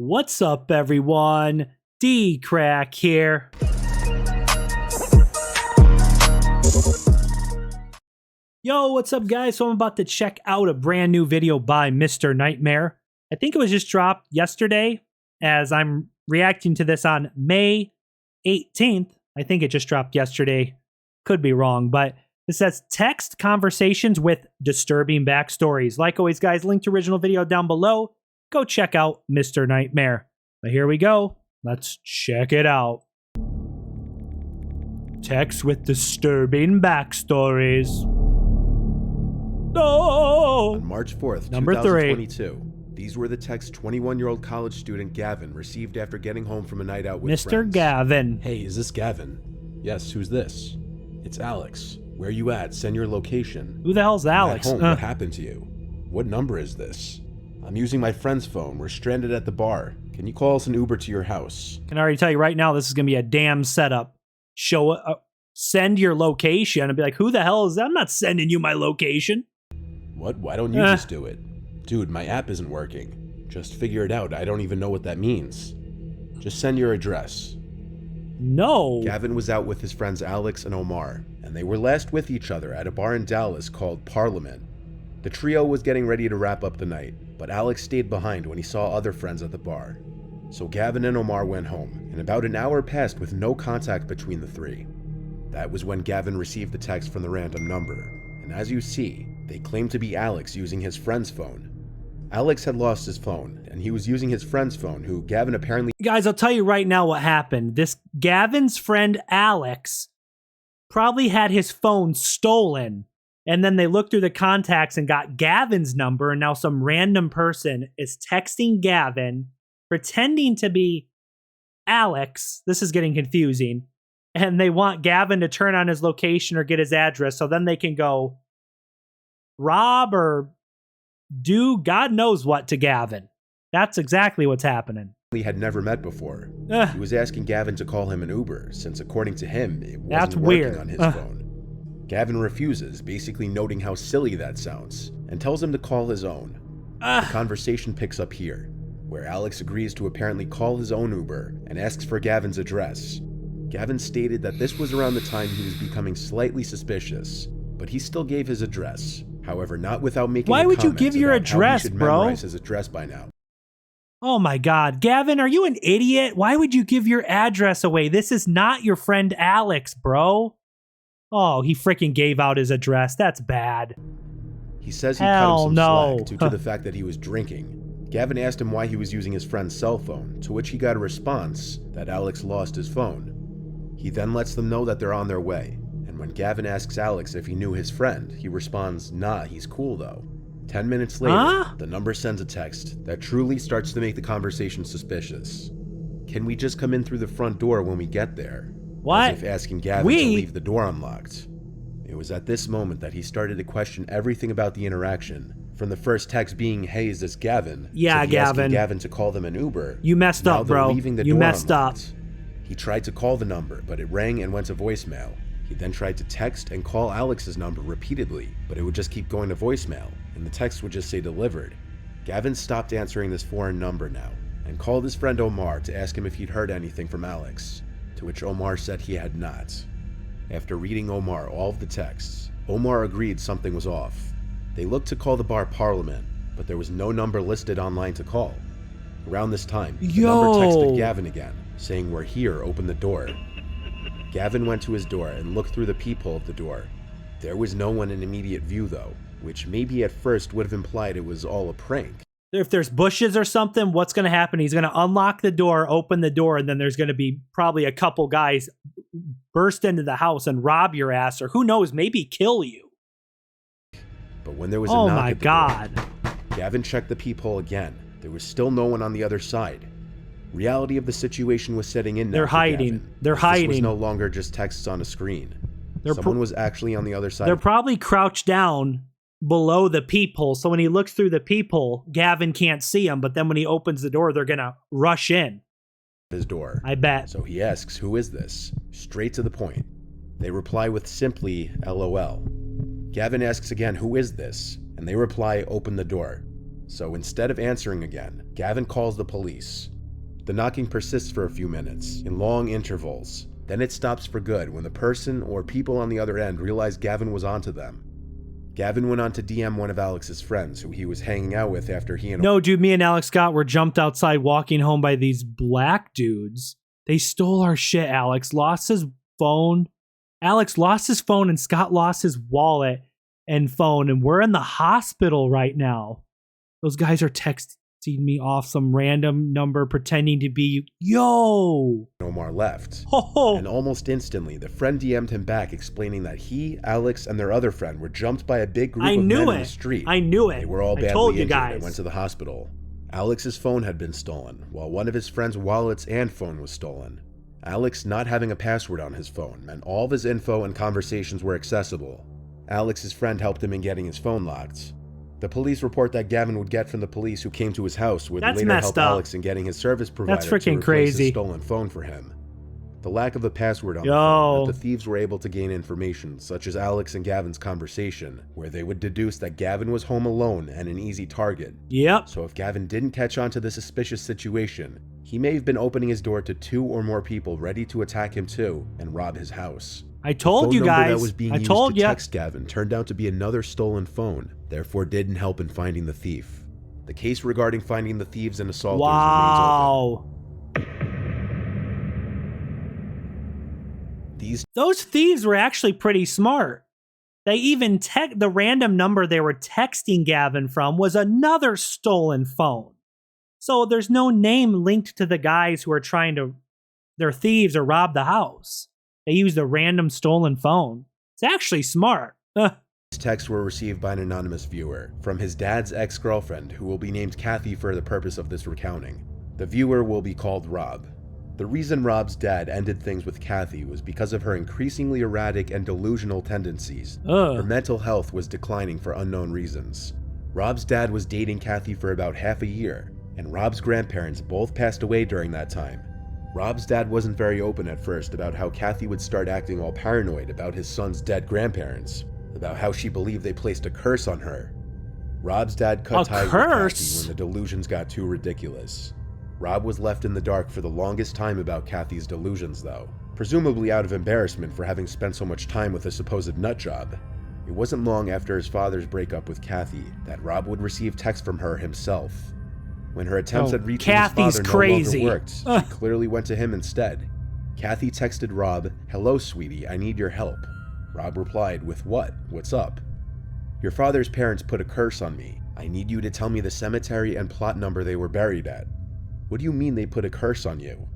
What's up, everyone? DKRACK here. Yo, what's up, guys? So I'm about to check out a brand new video by Mr. Nightmare. I think it was just dropped yesterday, as I'm reacting to this on May 18th. I think it just dropped yesterday. Could be wrong, but it says text conversations with disturbing backstories. Like always, guys, link to original video down below. Go check out Mr. Nightmare. But here we go. Let's check it out. Text with disturbing backstories. Oh! On March 4th, Number 2022, these were the texts 21-year-old college student Gavin received after getting home from a night out with friends. Mr. Gavin. Hey, is this Gavin? Yes, who's this? It's Alex. Where you at? Send your location. Who the hell's Alex? At home, what happened to you? What number is this? I'm using my friend's phone. We're stranded at the bar. Can you call us an Uber to your house? Can I already tell you right now, this is going to be a damn setup. Send your location and be like, who the hell is that? I'm not sending you my location. What? Why don't you just do it? Dude, my app isn't working. Just figure it out. I don't even know what that means. Just send your address. No. Gavin was out with his friends Alex and Omar, and they were last with each other at a bar in Dallas called Parliament. The trio was getting ready to wrap up the night, but Alex stayed behind when he saw other friends at the bar. So Gavin and Omar went home, and about an hour passed with no contact between the three. That was when Gavin received the text from the random number, and as you see, they claimed to be Alex using his friend's phone. Alex had lost his phone, and he was using his friend's phone, who Gavin apparently— Guys, I'll tell you right now what happened. This Gavin's friend Alex probably had his phone stolen, and then they looked through the contacts and got Gavin's number, and now some random person is texting Gavin, pretending to be Alex. This is getting confusing. And they want Gavin to turn on his location or get his address, so then they can go rob or do God knows what to Gavin. That's exactly what's happening. He had never met before. He was asking Gavin to call him an Uber, since according to him, it wasn't working on his phone. Gavin refuses, basically noting how silly that sounds, and tells him to call his own. The conversation picks up here, where Alex agrees to apparently call his own Uber and asks for Gavin's address. Gavin stated that this was around the time he was becoming slightly suspicious, but he still gave his address. However, not without making Why a would you comment give your about how address, he should bro? memorize his address by now. Oh my God. Gavin, are you an idiot? Why would you give your address away? This is not your friend Alex, bro. Oh, he freaking gave out his address. That's bad. He says he cut him some slack due to No. the fact that he was drinking. Gavin asked him why he was using his friend's cell phone, to which he got a response that Alex lost his phone. He then lets them know that they're on their way, and when Gavin asks Alex if he knew his friend, he responds, nah, he's cool though. 10 minutes later, the number sends a text that truly starts to make the conversation suspicious. Can we just come in through the front door when we get there? What? As if asking Gavin to leave the door unlocked. It was at this moment that he started to question everything about the interaction. From the first text being, hey, is this Gavin? Yeah, to Gavin. asking Gavin to call them an Uber. You messed Now up, they're bro. leaving the You door messed up. unlocked. He tried to call the number, but it rang and went to voicemail. He then tried to text and call Alex's number repeatedly, but it would just keep going to voicemail, and the text would just say delivered. Gavin stopped answering this foreign number now, and called his friend Omar to ask him if he'd heard anything from Alex, to which Omar said he had not. After reading Omar all of the texts, Omar agreed something was off. They looked to call the bar Parliament, but there was no number listed online to call. Around this time, the number texted Gavin again, saying, we're here, open the door. Gavin went to his door and looked through the peephole of the door. There was no one in immediate view though, which maybe at first would have implied it was all a prank. If there's bushes or something, what's going to happen? He's going to unlock the door, open the door, and then there's going to be probably a couple guys burst into the house and rob your ass, or who knows, maybe kill you. But when there was a knock at the door, Gavin checked the peephole again. There was still no one on the other side. Reality of the situation was setting in now. They're hiding. Gavin, They're hiding. This was no longer just texts on a screen. Someone was actually on the other side. They're probably crouched down below the peephole, so when he looks through the peephole, Gavin can't see him, but then when he opens the door, they're gonna rush in. His door. I bet. So he asks, who is this? Straight to the point. They reply with simply, LOL. Gavin asks again, who is this? And they reply, open the door. So instead of answering again, Gavin calls the police. The knocking persists for a few minutes, in long intervals. Then it stops for good when the person or people on the other end realize Gavin was onto them. Gavin went on to DM one of Alex's friends who he was hanging out with after he and... No, dude, me and Alex Scott were jumped outside walking home by these black dudes. They stole our shit, Alex. Lost his phone. Alex lost his phone and Scott lost his wallet and phone. And we're in the hospital right now. Those guys are texting me off some random number pretending to be yo. Omar left. Oh. And almost instantly, the friend DM'd him back explaining that he, Alex, and their other friend were jumped by a big group of men in the street. I knew it. They were all I badly told you injured guys. and went to the hospital. Alex's phone had been stolen, while one of his friend's wallets and phone was stolen. Alex not having a password on his phone meant all of his info and conversations were accessible. Alex's friend helped him in getting his phone locked. The police report that Gavin would get from the police who came to his house would later help Alex in getting his service provider to replace his stolen phone for him. The lack of a password on the phone meant the thieves were able to gain information such as Alex and Gavin's conversation, where they would deduce that Gavin was home alone and an easy target. Yep. So if Gavin didn't catch on to the suspicious situation, he may have been opening his door to 2 or more people ready to attack him too and rob his house. I told you guys. That was being used to text Gavin turned out to be another stolen phone, therefore didn't help in finding the thief. The case regarding finding the thieves and assaulters remains open. Those thieves were actually pretty smart. They even the random number they were texting Gavin from was another stolen phone. So there's no name linked to the guys who are trying to, they're thieves or rob the house. They used a random stolen phone. It's actually smart. These texts were received by an anonymous viewer from his dad's ex-girlfriend, who will be named Kathy for the purpose of this recounting. The viewer will be called Rob. The reason Rob's dad ended things with Kathy was because of her increasingly erratic and delusional tendencies. Her mental health was declining for unknown reasons. Rob's dad was dating Kathy for about half a year, and Rob's grandparents both passed away during that time. Rob's dad wasn't very open at first about how Kathy would start acting all paranoid about his son's dead grandparents, about how she believed they placed a curse on her. Rob's dad cut ties with Kathy when the delusions got too ridiculous. Rob was left in the dark for the longest time about Kathy's delusions though, presumably out of embarrassment for having spent so much time with a supposed nutjob. It wasn't long after his father's breakup with Kathy that Rob would receive texts from her himself. When her attempts at reaching his father no longer worked, she clearly went to him instead. Kathy texted Rob, "Hello, sweetie, I need your help." Rob replied with, "What? What's up?" "Your father's parents put a curse on me. I need you to tell me the cemetery and plot number they were buried at." "What do you mean they put a curse on you?"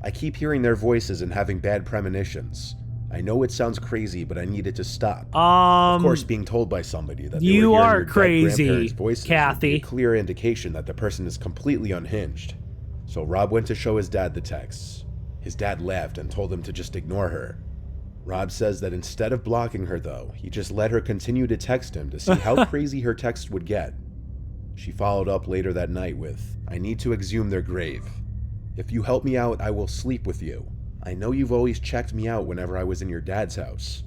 "I keep hearing their voices and having bad premonitions. I know it sounds crazy, but I need it to stop." Of course, being told by somebody that you were are your crazy, grandparents' voices Kathy. would be a clear indication that the person is completely unhinged. So Rob went to show his dad the texts. His dad laughed and told him to just ignore her. Rob says that instead of blocking her though, he just let her continue to text him to see how crazy her text would get. She followed up later that night with, "I need to exhume their grave. If you help me out, I will sleep with you. I know you've always checked me out whenever I was in your dad's house."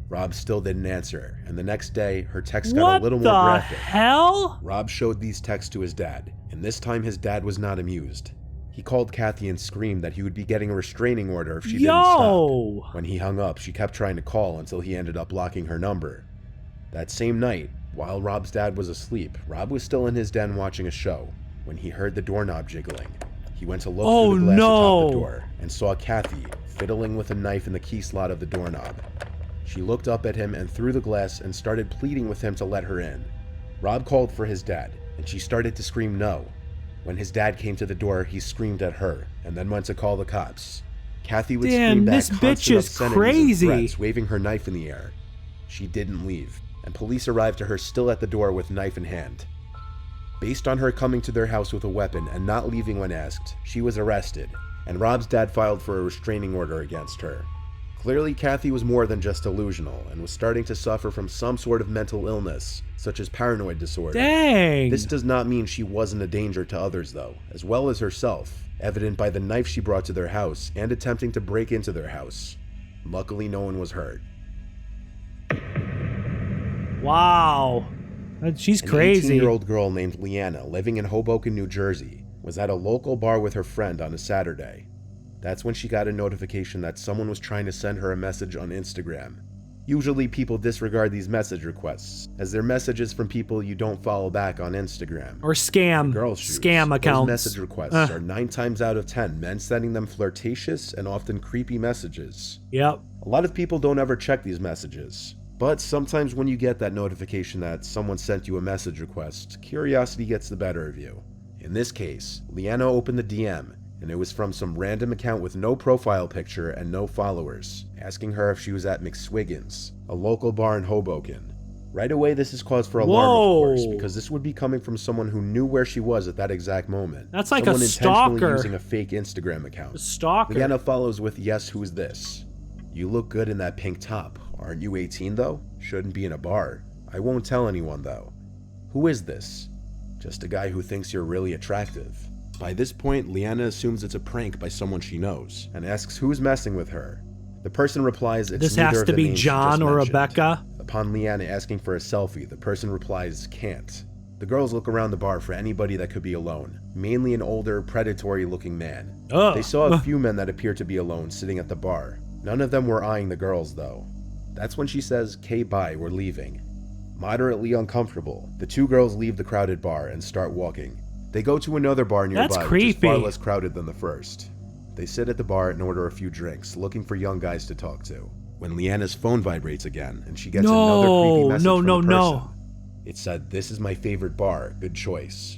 Rob still didn't answer, and the next day, her text got a little more graphic. What the hell? Rob showed these texts to his dad, and this time his dad was not amused. He called Kathy and screamed that he would be getting a restraining order if she didn't stop. When he hung up, she kept trying to call until he ended up blocking her number. That same night, while Rob's dad was asleep, Rob was still in his den watching a show when he heard the doorknob jiggling. He went to look through the glass atop the door and saw Kathy fiddling with a knife in the key slot of the doorknob. She looked up at him and through the glass and started pleading with him to let her in. Rob called for his dad, and she started to scream no. When his dad came to the door, he screamed at her and then went to call the cops. Kathy would scream back constant obscenities and threats, waving her knife in the air. She didn't leave, and police arrived to her still at the door with knife in hand. Based on her coming to their house with a weapon and not leaving when asked, she was arrested, and Rob's dad filed for a restraining order against her. Clearly, Kathy was more than just delusional and was starting to suffer from some sort of mental illness, such as paranoid disorder. Dang! This does not mean she wasn't a danger to others, though, as well as herself, evident by the knife she brought to their house and attempting to break into their house. Luckily, no one was hurt. Wow. She's An crazy. 18-year-old girl named Leanna, living in Hoboken, New Jersey, was at a local bar with her friend on a Saturday. That's when she got a notification that someone was trying to send her a message on Instagram. Usually people disregard these message requests, as they're messages from people you don't follow back on Instagram. Or scam accounts. Those message requests are 9 times out of 10 men sending them flirtatious and often creepy messages. Yep. A lot of people don't ever check these messages, but sometimes when you get that notification that someone sent you a message request, curiosity gets the better of you. In this case, Leanna opened the DM, and it was from some random account with no profile picture and no followers, asking her if she was at McSwiggin's, a local bar in Hoboken. Right away, this is cause for alarm, of course, because this would be coming from someone who knew where she was at that exact moment. That's like someone a stalker. Intentionally using a fake Instagram account. A stalker. Leanna follows with, "Yes, who's this? You look good in that pink top. Aren't you 18 though? Shouldn't be in a bar. I won't tell anyone though. Who is this? Just a guy who thinks you're really attractive." By this point, Leanna assumes it's a prank by someone she knows and asks who's messing with her. The person replies it's This neither has of to the be names she John just or mentioned. Rebecca. Upon Leanna asking for a selfie, the person replies, "Can't." The girls look around the bar for anybody that could be alone, mainly an older, predatory-looking man. They saw a few men that appeared to be alone sitting at the bar. None of them were eyeing the girls, though. That's when she says, "Okay, bye, we're leaving." Moderately uncomfortable, the two girls leave the crowded bar and start walking. They go to another bar nearby, That's which is creepy. far less crowded than the first. They sit at the bar and order a few drinks, looking for young guys to talk to. When Leanna's phone vibrates again, and she gets another creepy message from the person. It said, "This is my favorite bar, good choice."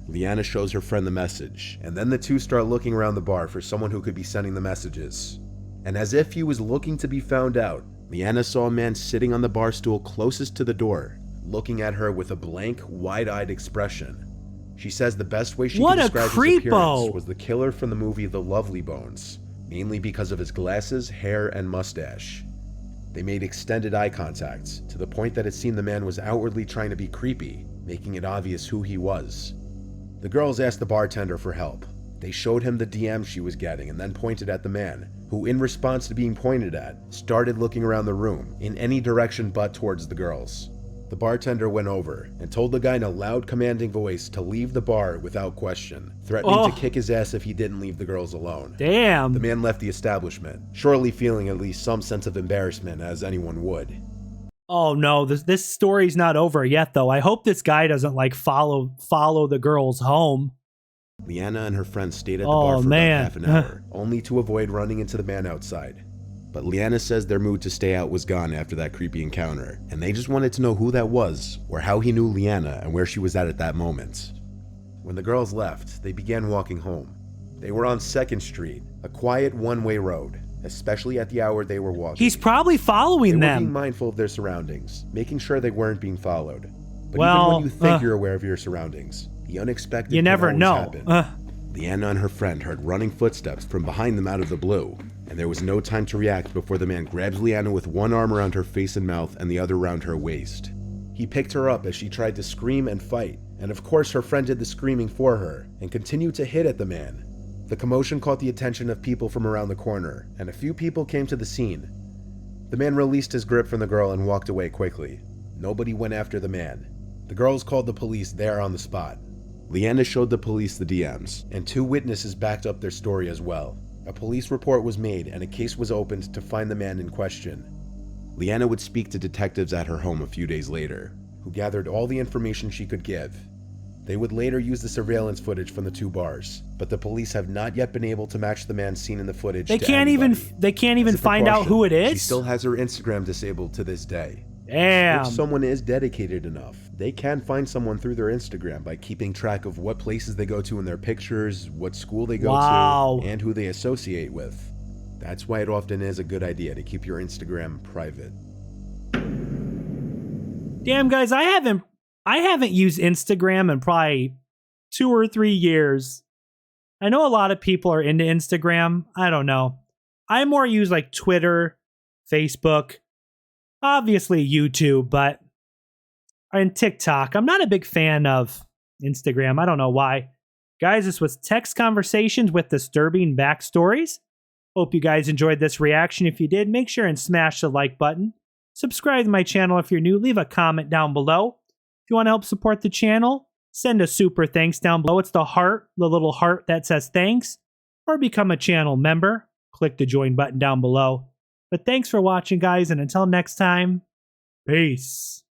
Leanna shows her friend the message, and then the two start looking around the bar for someone who could be sending the messages. And as if he was looking to be found out, Leanna saw a man sitting on the bar stool closest to the door, looking at her with a blank, wide-eyed expression. She says the best way she could describe his appearance was the killer from the movie The Lovely Bones, mainly because of his glasses, hair, and mustache. They made extended eye contact, to the point that it seemed the man was outwardly trying to be creepy, making it obvious who he was. The girls asked the bartender for help. They showed him the DM she was getting and then pointed at the man, who in response to being pointed at, started looking around the room, in any direction but towards the girls. The bartender went over and told the guy in a loud, commanding voice to leave the bar without question, threatening to kick his ass if he didn't leave the girls alone. Damn. The man left the establishment, surely feeling at least some sense of embarrassment, as anyone would. Oh no, this story's not over yet, though. I hope this guy doesn't like follow the girls home. Leanna and her friends stayed at the bar for about half an hour, only to avoid running into the man outside. But Leanna says their mood to stay out was gone after that creepy encounter, and they just wanted to know who that was, or how he knew Leanna and where she was at that moment. When the girls left, they began walking home. They were on 2nd Street, a quiet one-way road, especially at the hour they were walking. He's probably following They them. were being mindful of their surroundings, making sure they weren't being followed. But even when you think you're aware of your surroundings, the unexpected you never can know. always happen. Leanna and her friend heard running footsteps from behind them out of the blue, and there was no time to react before the man grabs Leanna with one arm around her face and mouth and the other around her waist. He picked her up as she tried to scream and fight, and of course her friend did the screaming for her and continued to hit at the man. The commotion caught the attention of people from around the corner, and a few people came to the scene. The man released his grip from the girl and walked away quickly. Nobody went after the man. The girls called the police there on the spot. Leanna showed the police the DMs, and 2 witnesses backed up their story as well. A police report was made and a case was opened to find the man in question. Leanna would speak to detectives at her home a few days later, who gathered all the information she could give. They would later use the surveillance footage from the 2 bars, but the police have not yet been able to match the man seen in the footage. They can't even find out who it is. She still has her Instagram disabled to this day. Damn. If someone is dedicated enough, they can find someone through their Instagram by keeping track of what places they go to in their pictures, what school they go to, and who they associate with. That's why it often is a good idea to keep your Instagram private. Damn, guys, I haven't used Instagram in probably 2 or 3 years. I know a lot of people are into Instagram. I don't know. I more use like Twitter, Facebook, obviously YouTube, but and TikTok. I'm not a big fan of Instagram. I don't know why. Guys, this was Text Conversations with Disturbing Backstories. Hope you guys enjoyed this reaction. If you did, make sure and smash the like button. Subscribe to my channel if you're new. Leave a comment down below. If you want to help support the channel, send a super thanks down below. It's the heart, the little heart that says thanks, or become a channel member. Click the join button down below. But thanks for watching, guys, and until next time, peace.